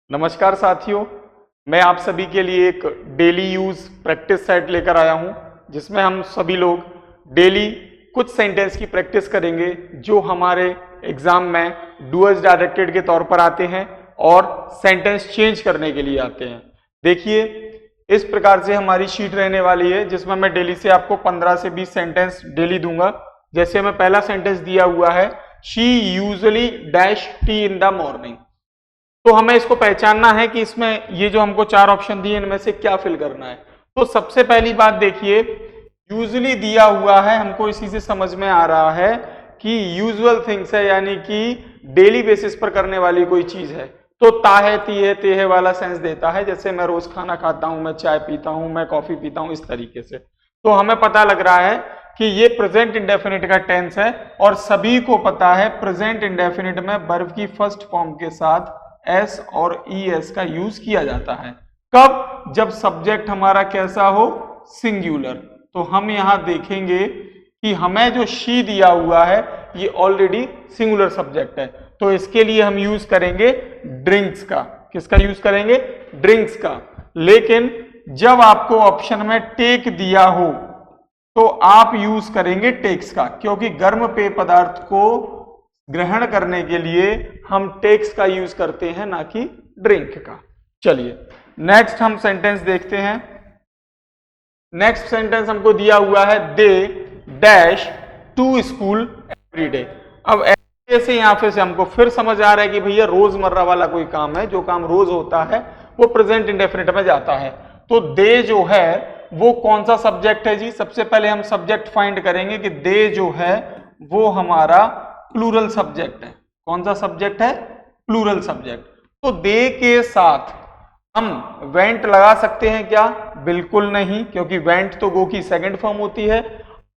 नमस्कार साथियों, मैं आप सभी के लिए एक डेली यूज प्रैक्टिस सेट लेकर आया हूं, जिसमें हम सभी लोग डेली कुछ सेंटेंस की प्रैक्टिस करेंगे जो हमारे एग्जाम में डूअर्स डायरेक्टेड के तौर पर आते हैं और सेंटेंस चेंज करने के लिए आते हैं। देखिए, इस प्रकार से हमारी शीट रहने वाली है जिसमें मैं डेली से आपको 15 से 20 सेंटेंस डेली दूंगा। जैसे मैं पहला सेंटेंस दिया हुआ है, she usually dash T in the morning. तो हमें इसको पहचानना है कि इसमें ये जो हमको 4 ऑप्शन दिए इनमें से क्या फिल करना है। तो सबसे पहली बात देखिए, यूजुअली दिया हुआ है, हमको इसी से समझ में आ रहा है कि यूजुअल थिंग्स है, यानी कि डेली बेसिस पर करने वाली कोई चीज है। तो ता है, ती है, ते है वाला सेंस देता है, जैसे मैं रोज खाना खाता हूं, मैं चाय पीता हूं, मैं कॉफी पीता हूं, इस तरीके से। तो हमें पता लग रहा है कि ये प्रेजेंट इंडेफिनिट का टेंस है और सभी को पता है प्रेजेंट इंडेफिनिट में वर्ब की फर्स्ट फॉर्म के साथ एस और ईएस का यूज किया जाता है। कब? जब सब्जेक्ट हमारा कैसा हो? सिंगुलर। तो हम यहां देखेंगे कि हमें जो शी दिया हुआ है ये ऑलरेडी सिंगुलर सब्जेक्ट है, तो इसके लिए हम यूज करेंगे ड्रिंक्स का। किसका यूज करेंगे? ड्रिंक्स का। लेकिन जब आपको ऑप्शन में टेक दिया हो तो आप यूज करेंगे टेक्स का, क्योंकि गर्म पेय पदार्थ को ग्रहण करने के लिए हम टेक्स का यूज करते हैं, ना कि ड्रिंक का। चलिए नेक्स्ट हम सेंटेंस देखते हैं। नेक्स्ट सेंटेंस हमको दिया हुआ है, they dash to school every day. अब ऐसे से यहां पे से हमको फिर समझ आ रहा है कि भैया रोजमर्रा वाला कोई काम है, जो काम रोज होता है वो प्रेजेंट इंडेफिनिट में जाता है। तो दे जो है वो कौन सा सब्जेक्ट है जी? सबसे पहले हम सब्जेक्ट फाइंड करेंगे कि दे जो है वो हमारा प्लूरल सब्जेक्ट है। कौन सा सब्जेक्ट है? Plural subject. तो दे के साथ हम वेंट लगा सकते हैं क्या? बिल्कुल नहीं, क्योंकि वेंट तो गो की सेकंड फॉर्म होती है।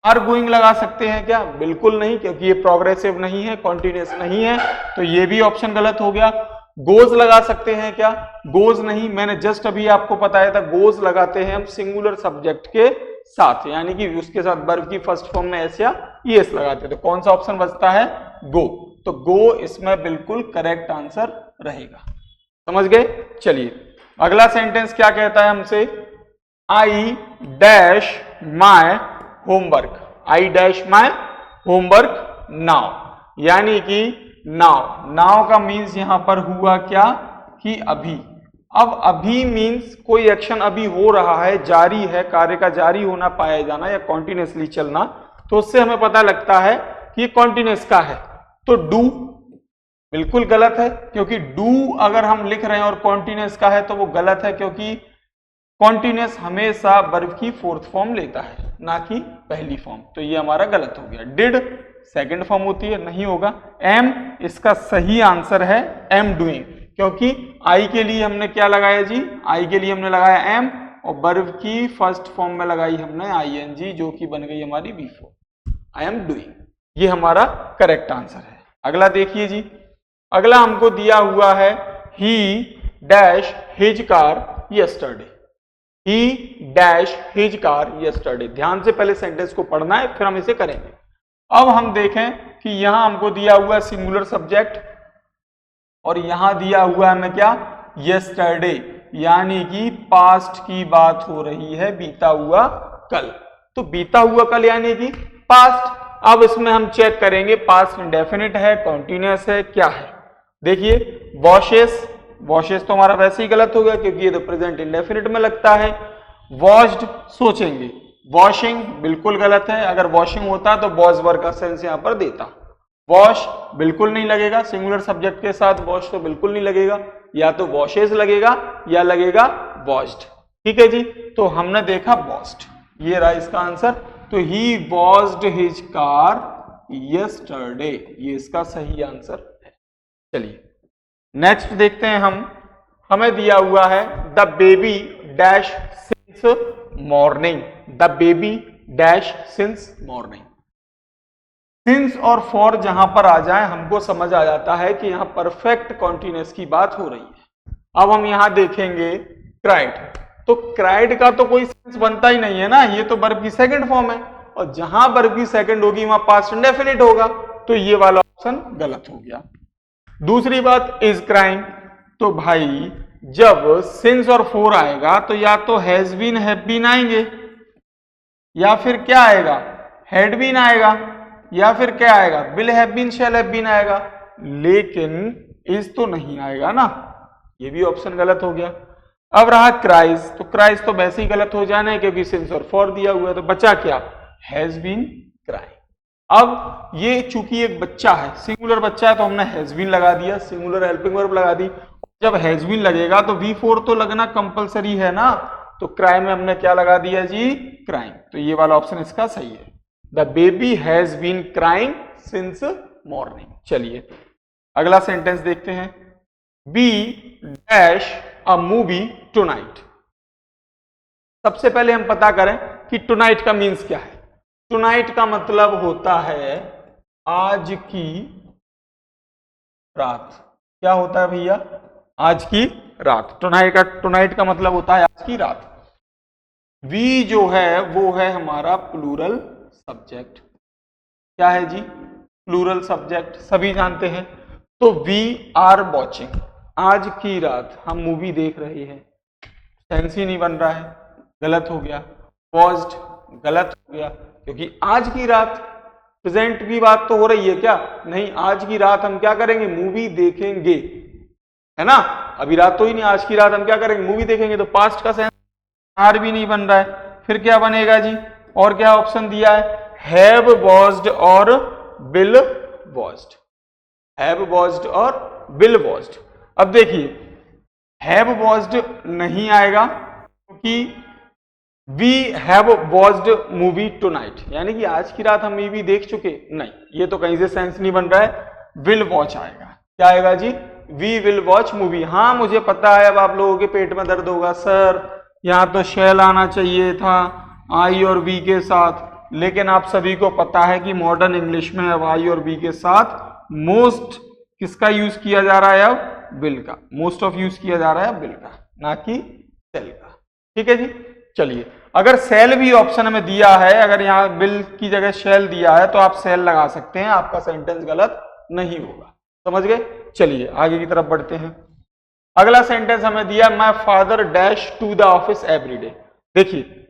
आर गोइंग लगा सकते हैं क्या? बिल्कुल नहीं, क्योंकि ये प्रोग्रेसिव नहीं है, कॉन्टिन्यूअस नहीं है, तो ये भी ऑप्शन गलत हो गया। गोज लगा सकते हैं क्या? गोज नहीं, मैंने जस्ट अभी आपको बताया था गोज लगाते हैं हम सिंगुलर सब्जेक्ट के साथ, यानी कि उसके साथ वर्ब की फर्स्ट फॉर्म में एस या ईएस लगाते हैं। तो कौन सा ऑप्शन बचता है? गो। तो गो इसमें बिल्कुल करेक्ट आंसर रहेगा। समझ गए? चलिए अगला सेंटेंस क्या कहता है हमसे, I dash my homework. I dash my homework now, यानी कि नाउ। नाउ का मीन्स यहां पर हुआ क्या कि अभी। अब अभी मीन्स कोई एक्शन अभी हो रहा है, जारी है, कार्य का जारी होना, पाया जाना या कॉन्टिन्यूसली चलना, तो उससे हमें पता लगता है कि ये कॉन्टिन्यूस का है। तो डू बिल्कुल गलत है, क्योंकि डू अगर हम लिख रहे हैं और कॉन्टिन्यूस का है तो वो गलत है, क्योंकि कॉन्टिन्यूस हमेशा वर्ब की फोर्थ फॉर्म लेता है, ना कि पहली फॉर्म। तो ये हमारा गलत हो गया। डिड सेकंड फॉर्म होती है, नहीं होगा। एम इसका सही आंसर है, एम डूइंग, क्योंकि आई के लिए हमने क्या लगाया जी? आई के लिए हमने लगाया एम और वर्ब की फर्स्ट फॉर्म में लगाई हमने आईएनजी, जो कि बन गई हमारी बी4। आई एम डूइंग, ये हमारा करेक्ट आंसर है। अगला देखिए जी, अगला हमको दिया हुआ है, ही डैश हिज कार यस्टरडे। ही डैश हिज कार यस्टरडे। ध्यान से पहले सेंटेंस को पढ़ना है, फिर हम इसे करेंगे। अब हम देखें कि यहां हमको दिया हुआ है सिंगुलर सब्जेक्ट और यहां दिया हुआ है हमें क्या? यस्टरडे, यानी कि पास्ट की बात हो रही है, बीता हुआ कल। तो बीता हुआ कल यानी कि पास्ट। अब इसमें हम चेक करेंगे पास्ट इंडेफिनिट है, कॉन्टिन्यूअस है, क्या है। देखिए वॉशेस, वॉशेस तो हमारा वैसे ही गलत हो गया क्योंकि ये तो प्रेजेंट इंडेफिनिट में लगता है। वॉश्ड सोचेंगे, वॉशिंग बिल्कुल गलत है, अगर वॉशिंग होता तो वॉश वर्ब का सेंस यहां पर देता। वॉश बिल्कुल नहीं लगेगा, सिंगुलर सब्जेक्ट के साथ वॉश तो बिल्कुल नहीं लगेगा, या तो वॉशेस लगेगा या लगेगा वॉश्ड। ठीक है जी, तो हमने देखा वॉश्ड, ये रहा इसका आंसर। तो ही वॉश्ड हिज कार यस्टरडे, ये इसका सही आंसर है। चलिए नेक्स्ट देखते हैं हम। हमें दिया हुआ है, the baby dash since morning. The baby dash since morning. Since और फॉर जहां पर आ जाए हमको समझ आ जाता है कि यहां परफेक्ट कॉन्टिन्यूअस की बात हो रही है। अब हम यहां देखेंगे क्राइड, तो क्राइड का तो कोई सेंस बनता ही नहीं है ना, ये तो वर्ब की सेकंड फॉर्म है, और जहां वर्ब की सेकंड होगी वहां पास्ट इंडेफिनिट होगा, तो ये वाला ऑप्शन गलत हो गया। दूसरी बात, इज क्राइंग, तो भाई जब सिंस और फोर आएगा तो या तो हैज बीन हैव बीन आएंगे, या फिर क्या आएगा, हैड बीन आएगा, या फिर क्या आएगा, will have been shall have been आएगा। लेकिन इज तो नहीं आएगा ना, ये भी ऑप्शन गलत हो गया। अब रहा क्राइज, तो क्राइज तो वैसे ही गलत हो जाना है क्योंकि सिंस और फॉर दिया हुआ है, तो बचा क्या, हैज बीन क्राइंग। अब ये चूंकि एक बच्चा है, सिंगुलर बच्चा है, तो हमने हैज बीन लगा दिया, सिंगुलर हेल्पिंग वर्ब लगा दी। जब हैज बीन लगेगा तो V4 तो लगना कंपलसरी है ना, तो क्राइम में हमने क्या लगा दिया जी, क्राइम। तो ये वाला ऑप्शन इसका सही है, the baby has been crying since morning. चलिए अगला सेंटेंस देखते हैं, we dash a movie tonight. सबसे पहले हम पता करें कि टुनाइट का मीन्स क्या है। टुनाइट का मतलब होता है आज की रात। क्या होता है भैया, आज की रात। टुनाइट का मतलब होता है आज की रात। वी जो है वो है हमारा प्लूरल सब्जेक्ट। क्या है जी, प्लूरल सब्जेक्ट, सभी जानते हैं। तो वी आर वॉचिंग, आज की रात हम मूवी देख रहे हैं, सेंस ही नहीं बन रहा है, गलत हो गया। वॉज्ड गलत हो गया क्योंकि आज की रात, प्रेजेंट की बात तो हो रही है क्या, नहीं, आज की रात हम क्या करेंगे, मूवी देखेंगे, है ना। अभी रात तो ही नहीं, आज की रात हम क्या करेंगे, मूवी देखेंगे। तो पास्ट का सेंस आर भी नहीं बन रहा है, फिर क्या बनेगा जी, और क्या ऑप्शन दिया है, हैव वॉज्ड और विल वॉज्ड, हैव वॉज्ड और विल वॉज्ड। अब देखिए हैव वॉज्ड नहीं आएगा क्योंकि we have watched movie tonight, यानी कि आज की रात हम मूवी देख चुके, नहीं, ये तो कहीं से सेंस नहीं बन रहा है। विल वॉच आएगा, क्या आएगा जी, वी विल वॉच मूवी। हाँ मुझे पता है, अब आप लोगों के पेट में दर्द होगा, सर यहाँ तो शैल आना चाहिए था आई और वी के साथ, लेकिन आप सभी को पता है कि मॉडर्न इंग्लिश में अब आई और वी के साथ मोस्ट किसका यूज किया जा रहा है, अब विल का, मोस्ट ऑफ यूज किया जा रहा है विल का, ना कि सेल का। ठीक है जी। चलिए अगर सेल भी ऑप्शन में दिया है, अगर यहाँ विल की जगह शेल दिया है तो आप सेल लगा सकते हैं, आपका सेंटेंस गलत नहीं होगा। समझ गए। चलिए आगे की तरफ बढ़ते हैं। अगला सेंटेंस हमें दिया, my father dash to the office every day. देखिए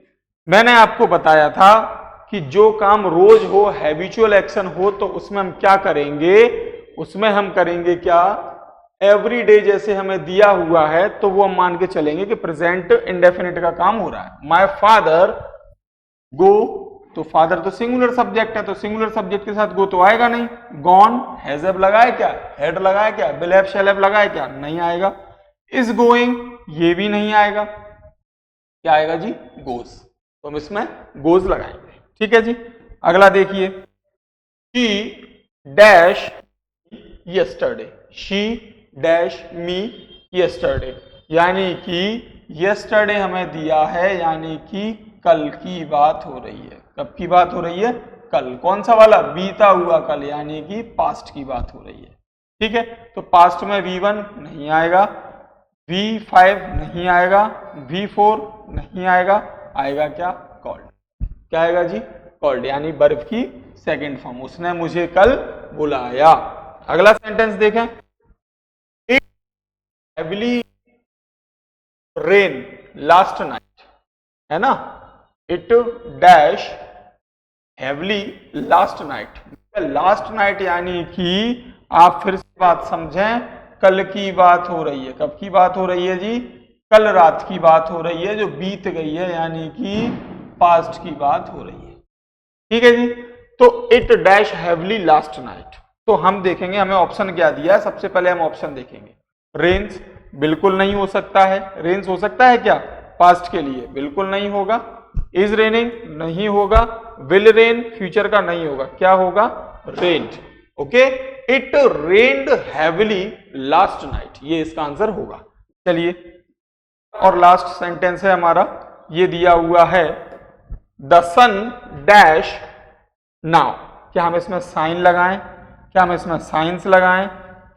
मैंने आपको बताया था कि जो काम रोज हो, हैबिचुअल एक्शन हो, तो उसमें हम क्या करेंगे, उसमें हम करेंगे क्या, एवरी डे जैसे हमें दिया हुआ है तो वो हम मान के चलेंगे कि प्रेजेंट इंडेफिनिट का काम हो रहा है। माय फादर गो, तो फादर तो सिंगुलर सब्जेक्ट है, तो सिंगुलर सब्जेक्ट के साथ गो तो आएगा नहीं। गॉन हैज हैव लगाए क्या, हैड लगाए क्या, विल हैव शैल हैव लगाए क्या, नहीं आएगा। इज गोइंग ये भी नहीं आएगा, क्या आएगा जी, गोज, तो हम इसमें गोज लगाएंगे। ठीक है जी। अगला देखिए, she dash yesterday, she dash me yesterday, यानी कि यस्टरडे हमें दिया है, यानी कि कल की बात हो रही है। कब की बात हो रही है, कल। कौन सा वाला, बीता हुआ कल, यानी कि पास्ट की बात हो रही है। ठीक है, तो पास्ट में V1 नहीं आएगा, V5 नहीं आएगा, V4 नहीं आएगा, आएगा क्या, कॉल्ड। क्या आएगा जी, कॉल्ड, यानी वर्ब की सेकंड फॉर्म, उसने मुझे कल बुलाया। अगला सेंटेंस देखें, it heavily rain last night, है ना, it dash heavily last night. Last night यानी कि आप फिर से बात समझें, कल की बात हो रही है। कब की बात हो रही है जी, कल रात की बात हो रही है जो बीत गई है, यानी कि पास्ट की बात हो रही है। ठीक है जी। तो it dash heavily last night, तो हम देखेंगे हमें ऑप्शन क्या दिया है। सबसे पहले हम ऑप्शन देखेंगे, रेन्स बिल्कुल नहीं हो सकता है। रेन्स हो सकता है क्या, पास्ट के लिए, बिल्कुल नहीं होगा। इज रेनिंग नहीं होगा, विल रेन फ्यूचर का नहीं होगा, क्या होगा, rained. Okay, it rained heavily last night, ये इसका आंसर होगा। चलिए, और लास्ट सेंटेंस है हमारा, ये दिया हुआ है, द सन डैश नाउ। क्या हम इसमें साइन लगाएं, क्या हम इसमें साइंस लगाएं,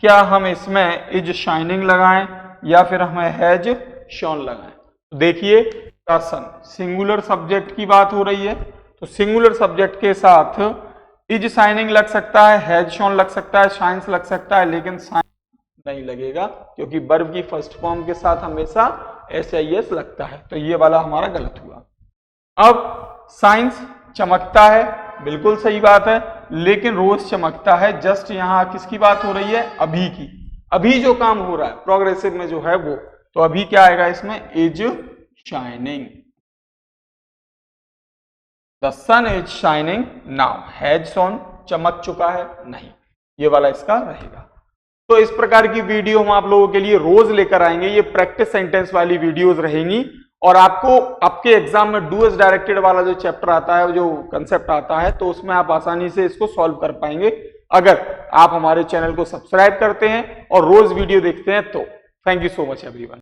क्या हम इसमें इज शाइनिंग लगाएं, या फिर हमें हैज शॉन लगाएं। देखिए द सन सिंगुलर सब्जेक्ट की बात हो रही है, तो सिंगुलर सब्जेक्ट के साथ इज शाइनिंग लग सकता है, हैज शॉन लग सकता है, शाइंस लग सकता है, लेकिन साइन नहीं लगेगा, क्योंकि वर्ब की फर्स्ट फॉर्म के साथ हमेशा SIS लगता है, तो ये वाला हमारा गलत हुआ। अब साइंस चमकता है, बिल्कुल सही बात है, लेकिन रोज चमकता है, जस्ट यहां किसकी बात हो रही है, अभी की। अभी जो काम हो रहा है प्रोग्रेसिव में जो है वो, तो अभी क्या आएगा इसमें, is shining, the sun is shining now, has shone चमक चुका है, नहीं, ये वाला इसका रहेगा। तो इस प्रकार की वीडियो हम आप लोगों के लिए रोज लेकर आएंगे, ये प्रैक्टिस सेंटेंस वाली वीडियोस रहेंगी, और आपको आपके एग्जाम में डू एज डायरेक्टेड वाला जो चैप्टर आता है, जो कंसेप्ट आता है, तो उसमें आप आसानी से इसको सॉल्व कर पाएंगे अगर आप हमारे चैनल को सब्सक्राइब करते हैं और रोज वीडियो देखते हैं तो। Thank you so much everyone.